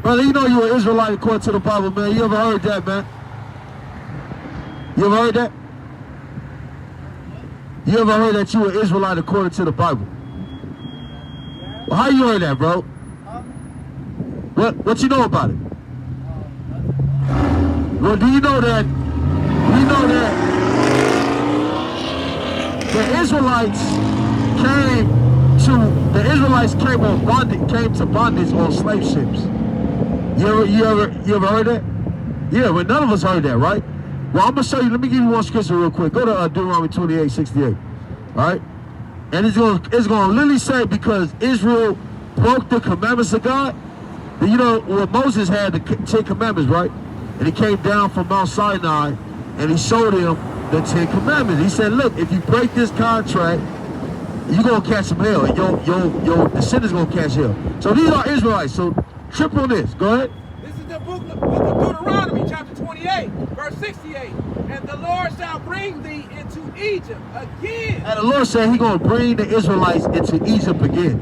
Brother, you know you're an Israelite according to the Bible, man. You ever heard that, man? You ever heard that? You ever heard that you were an Israelite according to the Bible? Well, how you heard that, bro? What you know about it? Well, do you know that the Israelites came on bondage, came to bondage on slave ships? You ever heard that? Yeah, well, none of us heard that, right? Well, I'm gonna show you. Let me give you one scripture real quick. Go to Deuteronomy 28:68. All right, and it's gonna literally say because Israel broke the commandments of God. You know, well, Moses had the 10 commandments, right? And he came down from Mount Sinai and he showed him the 10 commandments. He said, look, if you break this contract, you're going to catch some hell. And your descendants going to catch hell. So these are Israelites. So trip on this. Go ahead. This is the book of Deuteronomy, chapter 28, verse 68. And the Lord shall bring thee into Egypt again. And the Lord said he's going to bring the Israelites into Egypt again.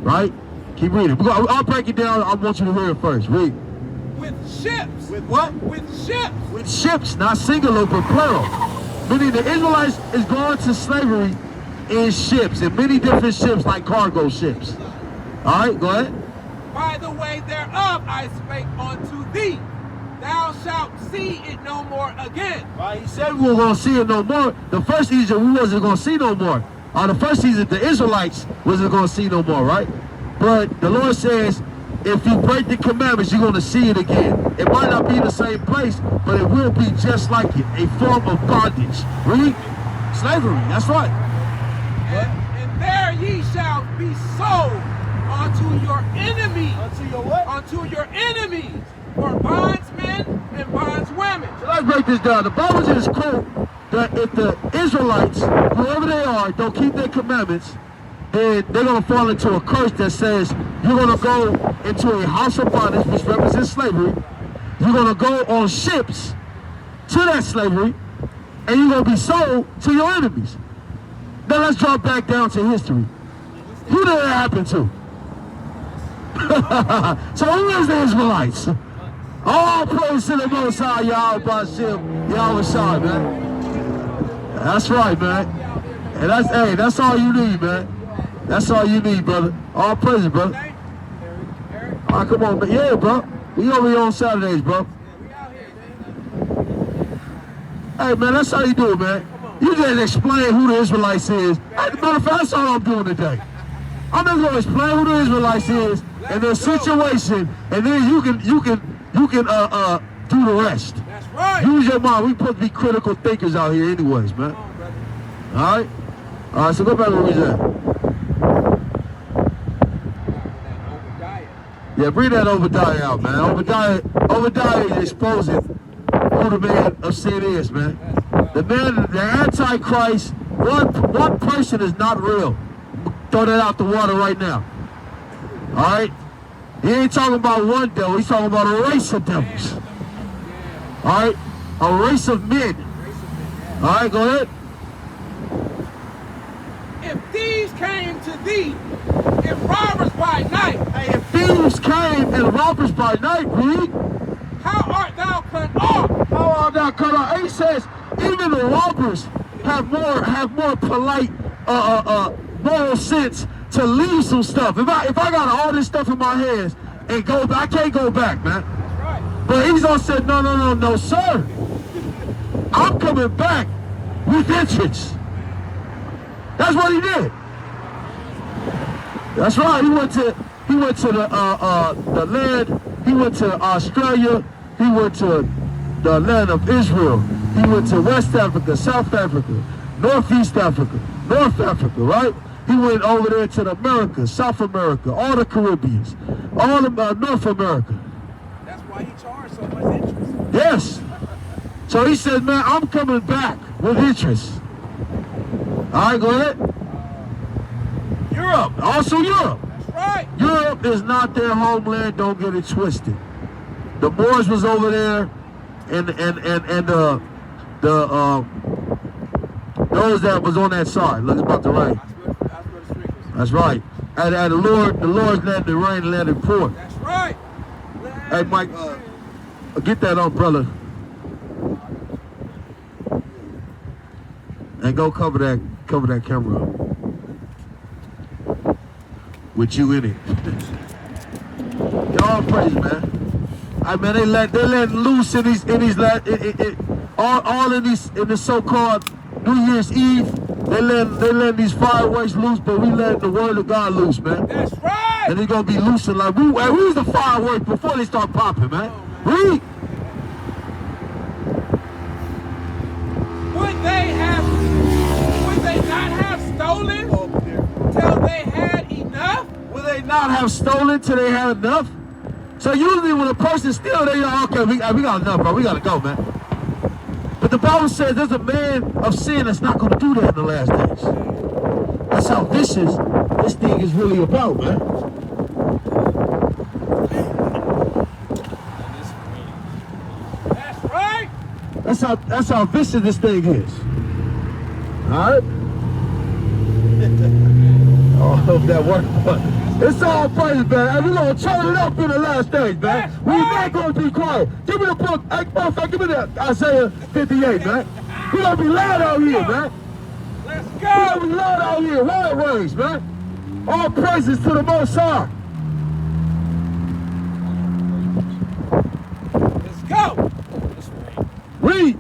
Right? Keep reading. I'll break it down. I want you to hear it first. Read. With ships. With what? With ships. With ships, not singular, but plural. Meaning the Israelites is going to slavery in ships, in many different ships, like cargo ships. All right, go ahead. By the way thereof I spake unto thee. Thou shalt see it no more again. Right, he said we were going to see it no more. The first Egypt we wasn't going to see no more. The first Egypt the Israelites wasn't going to see no more, right? But the Lord says, if you break the commandments, you're going to see it again. It might not be in the same place, but it will be just like it, a form of bondage. Read? Slavery, that's right. And there ye shall be sold unto your enemies. Unto your what? Unto your enemies, for bondsmen and bondswomen. So let's break this down. The Bible just quote that if the Israelites, whoever they are, don't keep their commandments, then they're going to fall into a curse that says you're going to go into a house of bondage, which represents slavery. You're going to go on ships to that slavery, and you're going to be sold to your enemies. Now let's drop back down to history. Who did that happen to? So who is the Israelites? All praise to the Most High, Yahweh Bashim, Yahweh Shai, man. That's right, man. And that's all you need, man. That's all you need, brother. All praise, brother. All right, come on, man. Yeah, bro. We over here on Saturdays, bro. Hey, man, that's how you do it, man. You just explain who the Israelites is. Matter of fact, that's all I'm doing today. I'm just gonna explain who the Israelites is and their situation, and then you can do the rest. That's right. Use your mind. We supposed to be critical thinkers out here, anyways, man. All right. So go back and read that. Yeah, bring that Obadiah out, man. Obadiah is exposing who the man of sin is, man. The man, the Antichrist, one person is not real. Throw that out the water right now. All right? He ain't talking about one devil. He's talking about a race of devils. All right? A race of men. All right, go ahead. If thieves came to thee, if robbers by night. Hey, if thieves came and robbers by night, read. How art thou cut off? How art thou cut off? And he says, even the robbers have more polite moral sense to leave some stuff. If I got all this stuff in my hands and go back, I can't go back, man. That's right. But Esau said, no, sir. I'm coming back with interest. That's what he did. That's right. He went to the land. He went to Australia. He went to the land of Israel. He went to West Africa, South Africa, Northeast Africa, North Africa, right? He went over there to the Americas, South America, all the Caribbeans, all of North America. That's why he charged so much interest. Yes. So he said, man, I'm coming back with interest. All right, go ahead. Europe, also Europe. That's right. Europe is not their homeland. Don't get it twisted. The Moors was over there, and those that was on that side. Look, it's about to rain. That's right. And the Lord's land, the rain landed poured. That's right. Hey, Mike, get that umbrella and go cover that camera up with you in it. Y'all praise, man. I mean, they let loose in these all in the so-called New Year's Eve. They let these fireworks loose, but we let the word of God loose, man. That's right. And it's gonna be loosing like where's the fireworks before they start popping, man? Read. Would they not have stolen till they had enough? Would they not have stolen till they had enough? So usually when a person steals, they go, okay, we got enough, bro. We gotta go, man. But the Bible says there's a man of sin that's not gonna do that in the last days. That's how vicious this thing is really about, man. That's right. That's how vicious this thing is. Alright? Oh, I hope that worked. It's all praise, man. And we're gonna turn it up in the last days, man. We're not gonna be quiet. Give me the book. Hey, motherfucker, give me that Isaiah 58, man. We're gonna be loud out here, man. Let's We're gonna go. be loud out here. Wild ways, man. All praises to the Most High. Let's go. Read.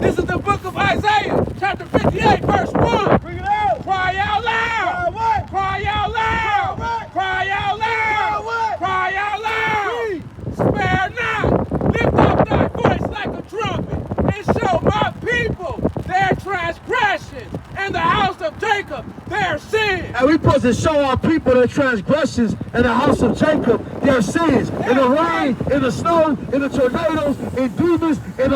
This is the book of Isaiah, chapter 58, verse 1. Bring it out. Cry out loud. What? Cry out loud. What? Cry out loud. What? Cry out loud. Spare not. Lift up thy voice like a trumpet and show my people their transgressions and the house of Jacob their sins. And we supposed to show our people their transgressions and the house of Jacob their sins. In the rain, in the snow, in the tornadoes, in demons, in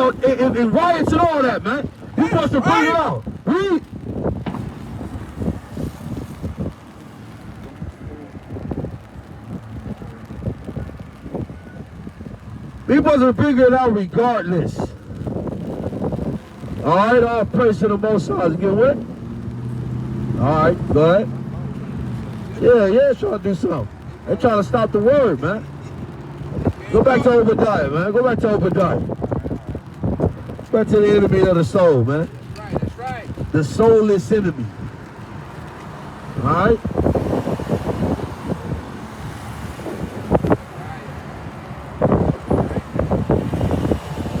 riots and all that, man. We supposed to bring it out. Read. We supposed to bring it out regardless. All right, all praise to the Most High. Get with? All right, go ahead. Yeah, trying to do something. They're trying to stop the word, man. Go back to Obadiah, man. Go back to Obadiah. Back to the enemy of the soul, man. That's right. The soulless enemy. All right?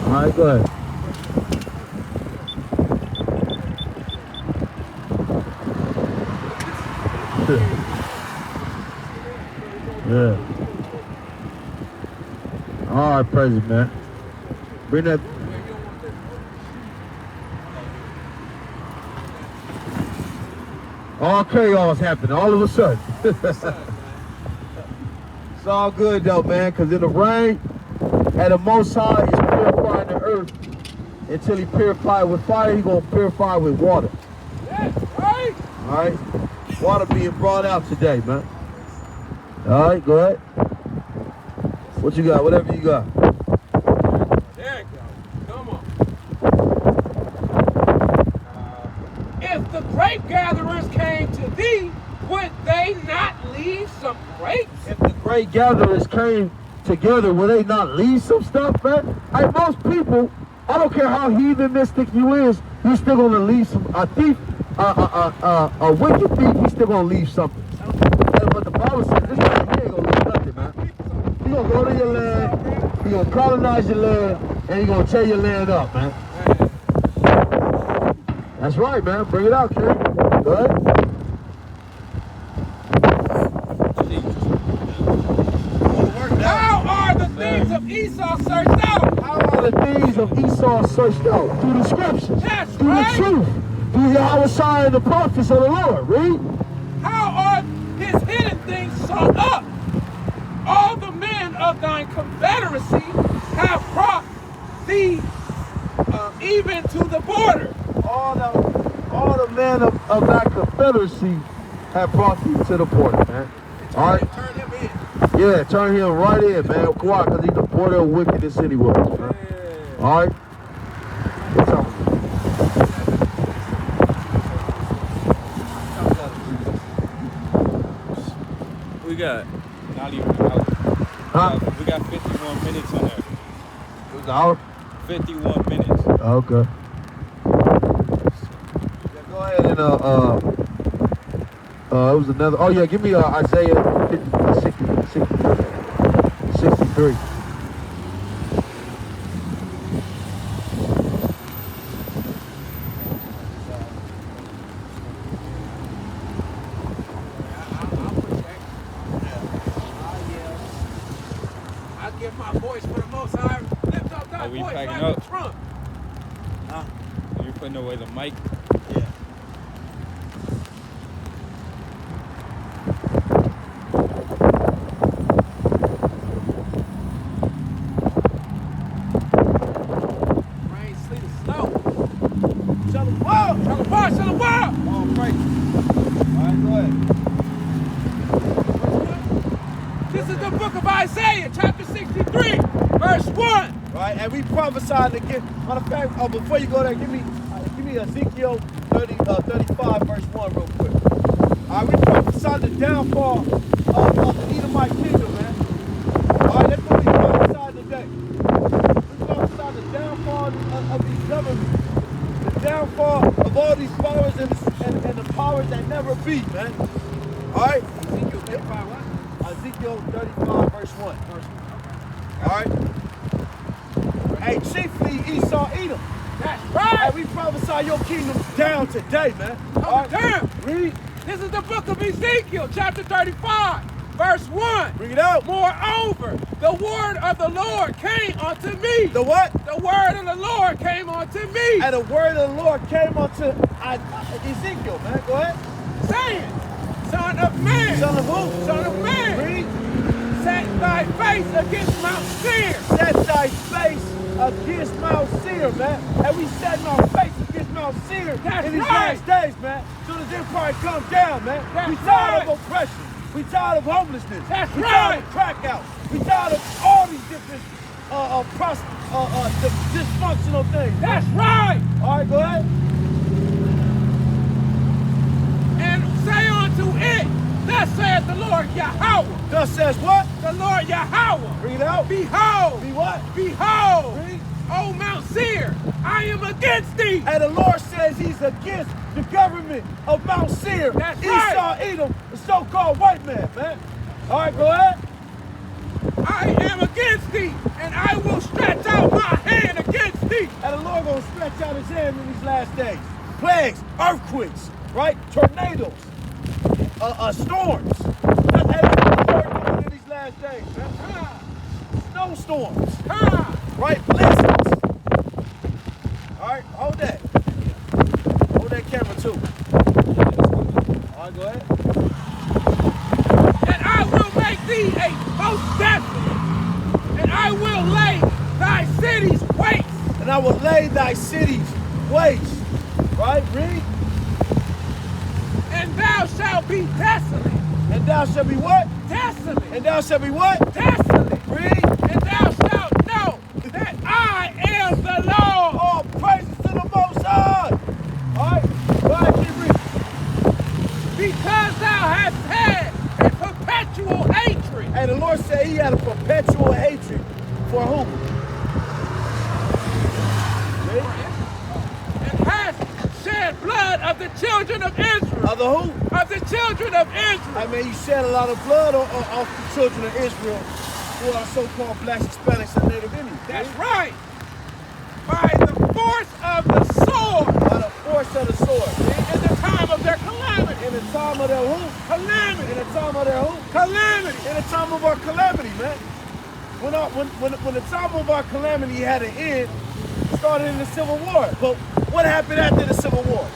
All right, go ahead. Yeah. All right, praise it, man. Bring that. All chaos happening all of a sudden. It's all good though, man, because in the rain, and the Most High is purifying the earth. Until he purifies with fire, he's going to purify with water. That's right. All right? Water being brought out today, man. All right, go ahead. What you got? Whatever you got. There you go. Come on. If the grape gatherers came to thee, would they not leave some grapes? If the great gatherers came together, will they not leave some stuff, man? Hey, most people, I don't care how heathenistic you is, you still gonna leave some. A thief, a wicked thief, he's still gonna leave something. But the Bible says this man, he ain't gonna leave nothing, man. He gonna go to your land, he gonna colonize your land, and he gonna tear your land up, man. That's right, man. Bring it out, kid. Go ahead. How are the things of Esau searched out? How are the things of Esau searched out? Through the scriptures. That's through right. the truth. Through Yahweh and the prophets of the Lord. Read. How are his hidden things sought up? All the men of thine confederacy have brought thee even to the border. All the men of that confederacy have brought you to the border, man. All right? Turn him in. Yeah, turn him right in, man. Why? Because he's the border of wickedness anyway, man. Yeah. All right? What's up? We got not even out. Huh? We got 51 minutes in there. It was an hour? 51 minutes. Okay. Yeah, go ahead and it was another. Oh yeah, give me Isaiah 63. I give my voice for the Most High. Lift up thy Are we voice packing like up? a trump. Are you putting away the mic? Yeah. Rain, sleet, or snow. Shut the wall. Shall the bar, shall the bar. Oh, praise. All right, go ahead. This is the book of Isaiah, chapter 63, verse 1. Right, and we prophesied again. Matter of fact, before you go there, give me Ezekiel 35, verse 1 real quick. All right, we prophesied the downfall of the Edomite kingdom, man. All right, that's what we prophesied today. We prophesied the downfall of these governments, the downfall of all these powers and the powers that never be, man. All right? Ezekiel 35, what? Ezekiel 35, verse 1. All right? Hey, chiefly Esau, Edom. That's Hey, right. we prophesy your kingdom down today, man. Come down. Read. This is the book of Ezekiel, chapter 35, verse 1. Bring it out. Moreover, the word of the Lord came unto me. The what? The word of the Lord came unto me, And the word of the Lord came unto Ezekiel, man. Go ahead. saying, Son of man, Son of who? son of man, Read. set thy face against Mount Seir. Set thy face against Mount Seir, man. And we set our face against Mount Seir That's in these right. last days, man. So this empire come down, man. That's We tired right. of oppression. We tired of homelessness. That's we right. tired of crack out. We tired of all these different dysfunctional things. That's right. All right, go ahead. And say unto it, thus saith the Lord Yahweh. Thus says what? The Lord Yahweh. Bring it out. Behold, Be what? behold, Read. O Mount Seir, I am against thee. And the Lord says he's against the government of Mount Seir, That's Esau, Edom, the so-called white man, man. All right, go ahead. I am against thee, and I will stretch out my hand against thee. And the Lord gonna stretch out his hand in these last days. Plagues, earthquakes, right? Tornadoes, storms. That's everything the Lord doing in these last days, man. Ah, Snowstorms, ah. right? Blizzards. All right, hold that. Hold that camera too. All right, go ahead. And I will make thee a most desolate, and I will lay thy cities waste. And I will lay thy cities waste. Right? Read. And thou shalt be desolate. And thou shalt be what? Desolate. And thou shalt be what? Desolate. Read. And thou shalt know that I am the Lord. All praises to the Most High. All right? Go ahead, keep reading. Because thou hast had a perpetual hatred. And the Lord said he had a perpetual hatred for who? Read. And hast shed blood of the children of Israel. Of the who? Of the children of Israel. I mean, you shed a lot of blood off the children of Israel who are so-called blacks, Hispanics, and Native Indians. That's right. By the force of the sword. By the force of the sword. In the time of their calamity. In the time of their who? Calamity. In the time of their who? Calamity. In the time of our calamity, man. When the time of our calamity had an end, it started in the Civil War. But what happened after the Civil War?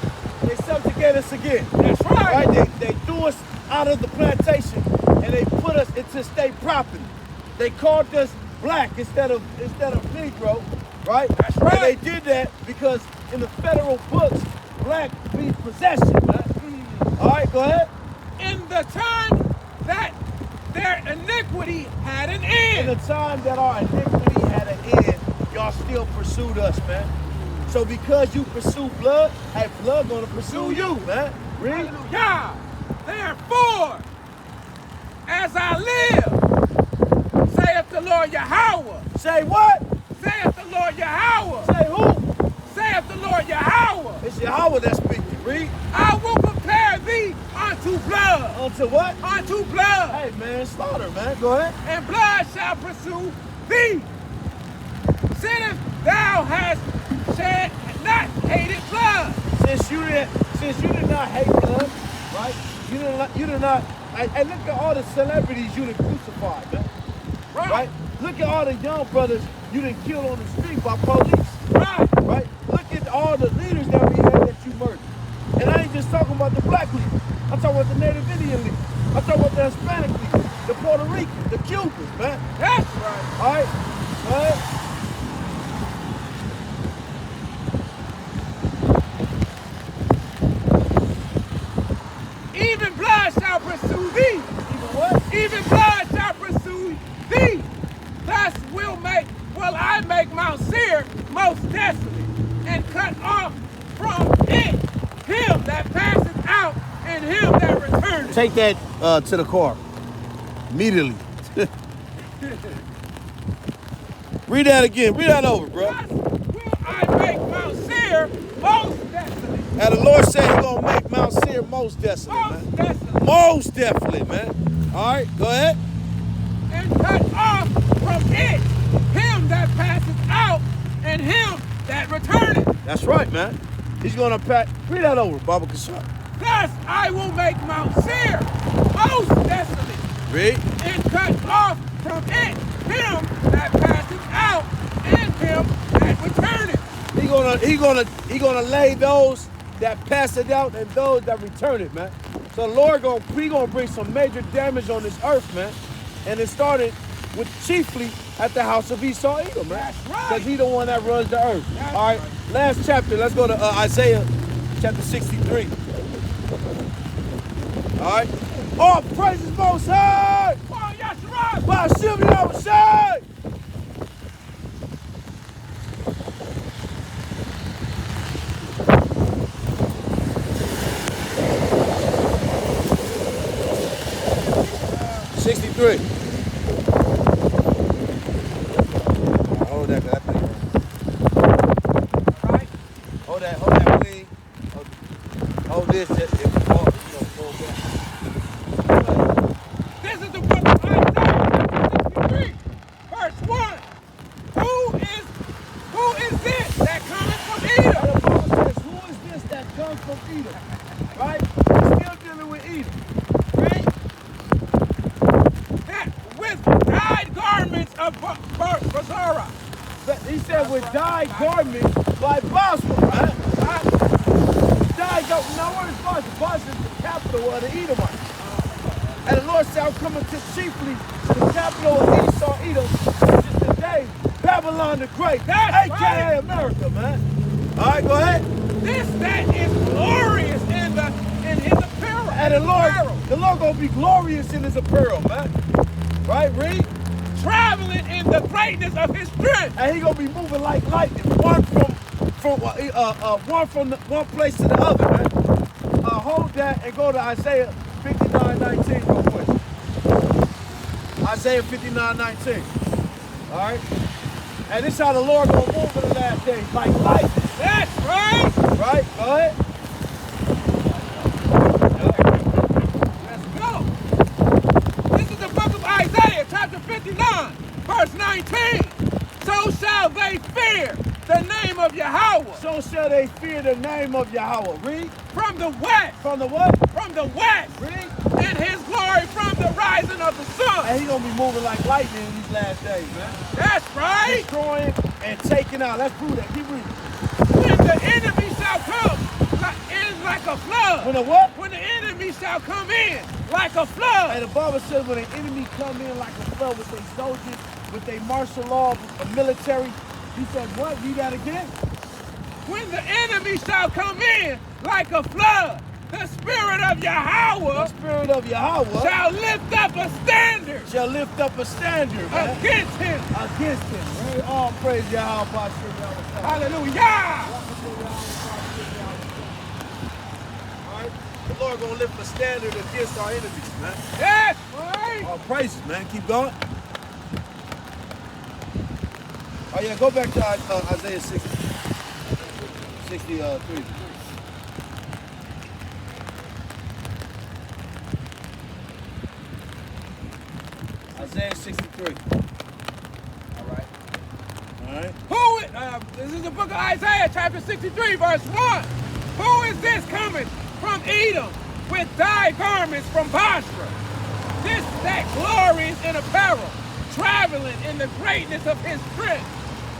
They subjugated us again. That's right. They threw us out of the plantation and they put us into state property. They called us black instead of Negro, right? That's right. And they did that because in the federal books, black means possession, man. All right, go ahead. In the time that their iniquity had an In the end. time that our iniquity had an end, y'all still pursued us, man. So because you pursue blood, hey, blood gonna pursue you, man. Read. Hallelujah. Therefore, as I live, saith Say what? Saith the Lord Yahweh. Say who? Saith the Lord Yahweh. It's Yahweh that's speaking. Read. I will prepare thee unto blood. Unto what? Unto blood. Hey, man, slaughter, man. Go ahead. And blood shall pursue thee. Since thou hast shed not hated blood. Since you did not hate blood, right? You did not. And look at all the celebrities you done crucified, man. Right? Look at all the young brothers you done killed on the street by police. Right? Look at all the leaders that we had that you murdered. And I ain't just talking about the black leaders. I'm talking about the Native Indian leaders. I'm talking about the Hispanic leaders, the Puerto Ricans, the Cubans, man. That's right. All right? Go ahead. Even blood shall pursue thee. Even what? Even blood shall pursue thee. Thus will I make Mount Seir most desolate, and cut off from it him that passeth out, and him that returneth. Take that to the car. Immediately. Read that again. Read that over, bro. Thus will I make Mount Seir most desolate. And the Lord said he's going to make Mount Seir most desolate, Most man. desolate. Most definitely, man. All right, go ahead. And cut off from it him that passeth out, and him that returneth. That's right, man. He's going to pack. Read that over, Baba Kashar. Thus I will make Mount Seir most desolate, Read. and cut off from it him that passeth out, and him that returneth. He gonna lay those that pass it out and those that return it, man. So the Lord gonna bring some major damage on this earth, man. And it started with chiefly at the house of Esau Edom, man. That's right. Because he the one that runs the earth. That's All right, right. last chapter. Let's go to Isaiah chapter 63. All right. All praises most high. Oh, Yasharai. Ba'ashem Yahushai. Hold that, 'cause that thing. All right. Hold that, please. Hold this, just if you fall, fall back. This is the book of Isaiah 63, verse 1. Who is this that cometh from Edom? The Bible says, who is this that comes from Edom? Right? We're still dealing with Edom. Right? That with dyed garments of Basara. He said with dyed garments by Basra, right? Dyed garments. Now where is Basra? Basra is the capital of the Edomites. And the Lord shall come into chiefly the capital of Esau, Edom, which is today Babylon the Great. That's AKA right. America, man. All right, go ahead. This that is glorious in his apparel. And the Lord gonna be glorious in his apparel, man. Right, read. Traveling in the greatness of his strength. And he gonna be moving like lightning, one from one place to the other, man. Hold that and go to Isaiah 59:19 real quick. Isaiah 59:19. All right. And this is how the Lord gonna move in the last days, like lightning. That's right. Right? Go ahead. Let's go. This is the book of Isaiah, chapter 59, verse 19. So shall they fear the name of Yahweh. So shall they fear the name of Yahweh. Read. From the west. From the what? From the west. Read. And his glory from the rising of the sun. And he gonna be moving like lightning in these last days, man. That's right. Destroying and taking out. Let's prove that. Keep reading. When the enemy shall come in like a flood. When the what? When the enemy shall come in like a flood. And the Bible says when an enemy come in like a flood with their soldiers, with their martial law, a military. He said, what? Read that again. When the enemy shall come in like a flood, the spirit of Yahweh, The spirit of Yahweh shall lift up a standard shall lift up a standard, man, against him. against him. Right? All praise Yahweh. Ba'ashem Yahushai. Hallelujah. All right? The Lord gonna lift a standard against our enemies, man. That's right. All praises, man. Keep going. Oh yeah, go back to Isaiah 63. Isaiah 63. All right. This is the book of Isaiah, chapter 63, verse 1. Who is this coming from Edom with thy garments from Basra? This that glories in apparel, traveling in the greatness of his strength,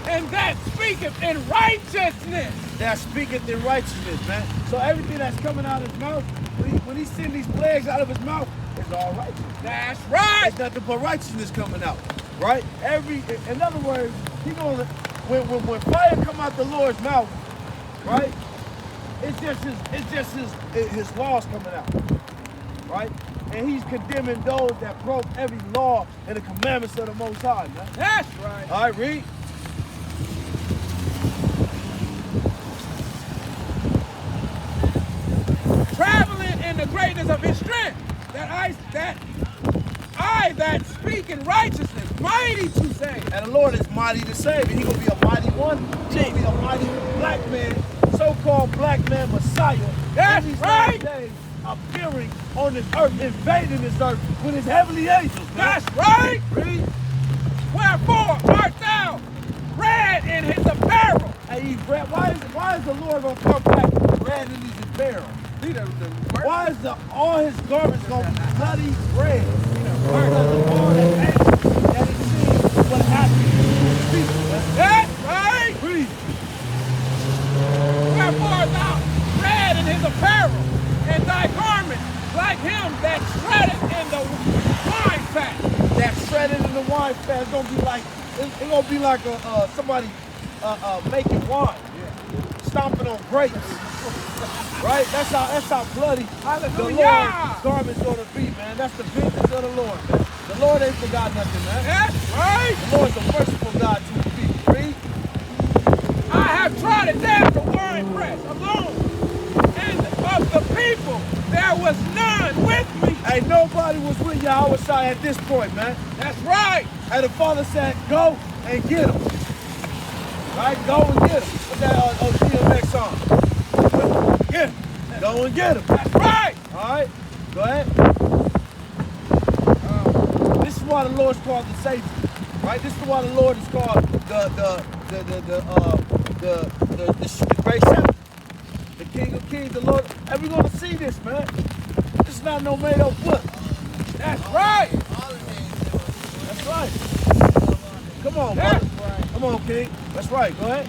and that speaketh in righteousness. That speaketh in righteousness, man. So everything that's coming out of his mouth, when he sends these plagues out of his mouth, it's all righteous. That's right. There's nothing but righteousness coming out, right? In other words, he gonna when fire come out the Lord's mouth, right? It's just his laws coming out, right? And he's condemning those that broke every law and the commandments of the Most High, man. That's right. All right, read. Traveling in the greatness of his strength, that speak in righteousness, mighty to save. And the Lord is mighty to save. And he gonna be a mighty one. He gonna be a mighty black man, so-called black man Messiah. That's in these right. last days, appearing on this earth, invading this earth with his heavenly angels, man. That's right. Read. Wherefore art thou red in his apparel? Hey, he's red. Why is the Lord gonna come back red in his apparel? Why is all his garments gonna be bloody red? Because of all that anger that he sees what happened to his people. That's right. Read. Wherefore art thou red in his apparel, and thy garment like him that shreddeth in the wine fat. That shredded in the wine fat is gonna be like somebody making wine, stomping on grapes. Right? That's how bloody the Lord's garment's gonna be, man. That's the vengeance of the Lord, man. The Lord ain't forgot nothing, man. That's right. The Lord's a merciful God to his people. Read. I have trodden down the winepress alone, and of the people there was none with me. Hey, nobody was with Yahweh at this point, man. That's right. And the Father said, go and get him. Right? Go and get him. Put that DMX on. Get him. Go and get him. That's right. All right. Go ahead. This is why the Lord's called the Savior. Right? This is why the Lord is called the great shepherd, the King of Kings, the Lord. And we're gonna see this, man. This is not no made up book. That's right. That's right. Come on, That's brother. right. Come on, King. That's right. Go ahead.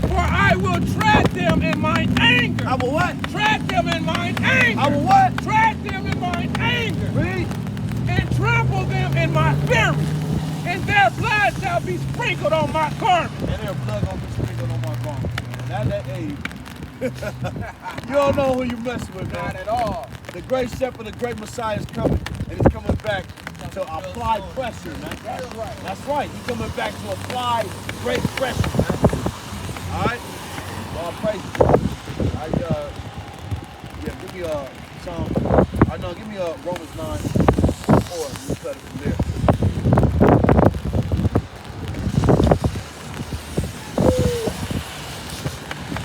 For I will tread them in mine anger. I will what? Tread them in mine anger. I will what? Tread them in mine anger. Read. And trample them in my fury. And their blood shall be sprinkled on my garment. And their blood gonna be sprinkled on my garment. Not that age. You don't know who you messing with, man. Not at all. The great shepherd, the great Messiah is coming. And he's coming back to apply pressure, man. That's right. That's right. He's coming back to apply great pressure, man. All right? All praise. All right, yeah, give me Psalm. No, give me Romans 9:4. We'll cut it from there.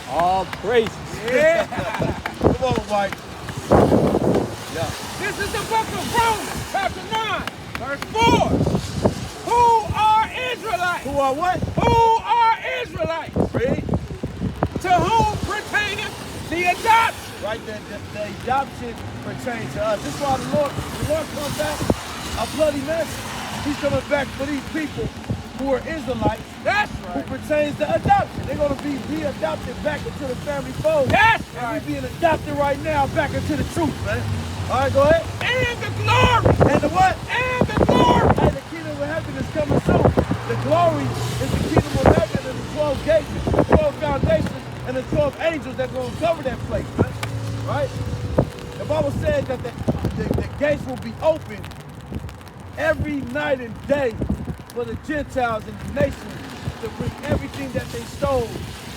All praises. Yeah. Come on, Mike. Yeah. This is the book of Romans, chapter 9, verse 4. Who are Israelites? Who are what? Who are Israelites? Read. To whom pertaineth the adoption? Right, the adoption pertains to us. This is why the Lord comes back a bloody mess. He's coming back for these people who are Israelites. That's Who right. pertains to adoption. They're going to be re-adopted back into the family fold. That's And right. we're being adopted right now back into the truth, man. All right, go ahead. And the glory. And the what? And the glory. Hey, the kingdom of heaven is coming soon. The glory is the kingdom of heaven and the 12 gates, the 12 foundations, and the 12 angels that are going to cover that place, man. Right? The Bible says that the gates will be open every night and day for the Gentiles and the nations to bring everything that they stole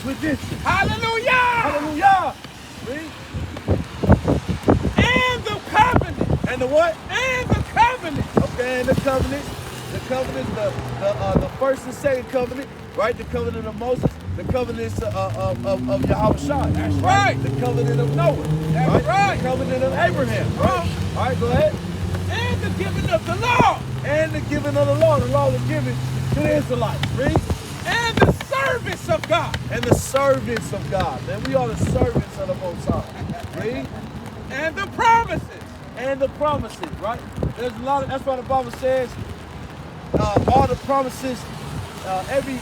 within you. Hallelujah. Hallelujah! Read. And the covenant. And the what? And the covenant. Okay, and the covenant. The covenant, the first and second covenant, right? The covenant of Moses, the covenant of Yahushua. That's right. The covenant of Noah. That's right. The covenant of Abraham. Right? All right, go ahead. And the giving of the law. And the giving of the law. The law was given to the Israelites. Read. And the service of God. And the servants of God. Man, we are the servants of the Most High. Read. And the promises. And the promises, right? There's a lot of, that's why the Bible says all the promises, every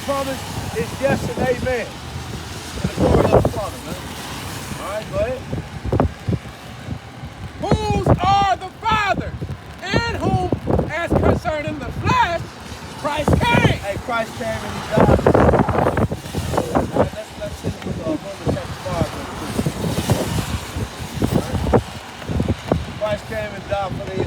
promise is yes and amen. In the glory of the Father, man. All right, go ahead. Whose are the fathers, and whom, as concerning the flesh, Christ came. Hey, Christ came and he died. All right, let's hit it with Romans chapter 5 real quick. All right. Christ came and died for the